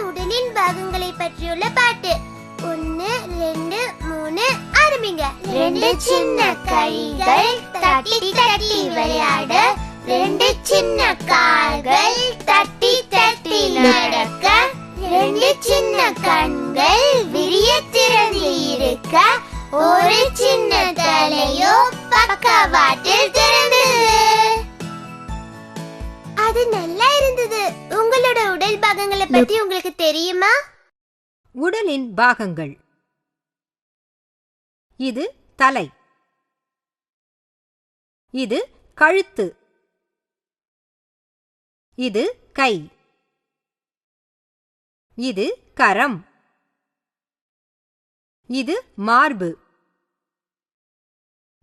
உடலின் பாகங்களை பற்றியுள்ள பாட்டு. 1 2 3 ஆரம்பிங்க. 2 சின்ன கைகள் தட்டி தட்டி விளையாட, 2 சின்ன கால்கள் தட்டி தட்டி நடக்க, 2 சின்ன கண்கள் விரிய திறந்து இருக்க, ஒரு சின்ன தலையோ பக்கவாட்டில் திறந்தது. அது நல்லா இருந்தது. உங்களோட உடல் பாகங்களை பத்தி உங்களுக்கு தெரியுமா? உடலின் பாகங்கள்: இது தலை, இது கழுத்து, இது கை, இது கரம், இது மார்பு,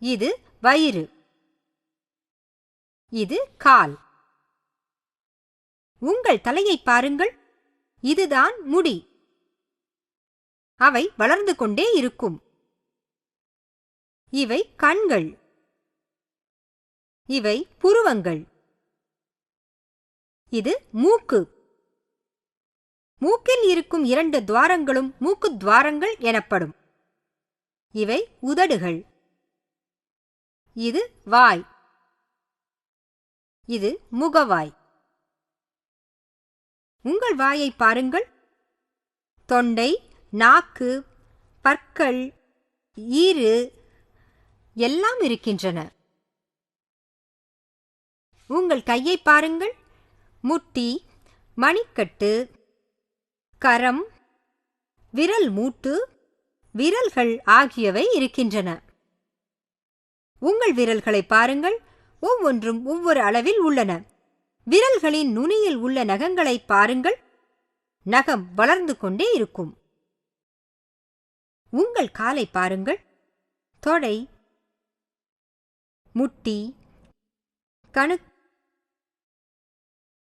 இது வயிறு, இது கால். உங்கள் தலையை பாருங்கள், இதுதான் முடி. அவை வளர்ந்து கொண்டே இருக்கும். இவை கண்கள், இவை புருவங்கள், இது மூக்கு. மூக்கில் இருக்கும் 2 துவாரங்களும் மூக்கு துவாரங்கள் எனப்படும். இவை உதடுகள். இது வாய், இது முகவாய். உங்கள் வாயை பாருங்கள். தொண்டை, நாக்கு, பற்கள், ஈறு எல்லாம் இருக்கின்றன. உங்கள் கையை பாருங்கள். முட்டி, மணிக்கட்டு, கரம், விரல் மூட்டு, விரல்கள் ஆகியவை இருக்கின்றன. உங்கள் விரல்களை பாருங்கள். ஒவ்வொன்றும் ஒவ்வொரு அளவில் உள்ளன. விரல்களின் நுனியில் உள்ள நகங்களை பாருங்கள். நகம் வளர்ந்து கொண்டே இருக்கும். உங்கள் காலை பாருங்கள். தொடை, முட்டி, கணு,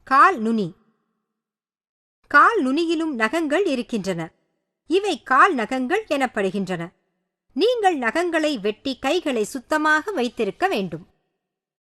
கால் நுனி. கால் நுனியிலும் நகங்கள் இருக்கின்றன. இவை கால் நகங்கள் எனப்படுகின்றன. நீங்கள் நகங்களை வெட்டி கைகளை சுத்தமாக வைத்திருக்க வேண்டும்.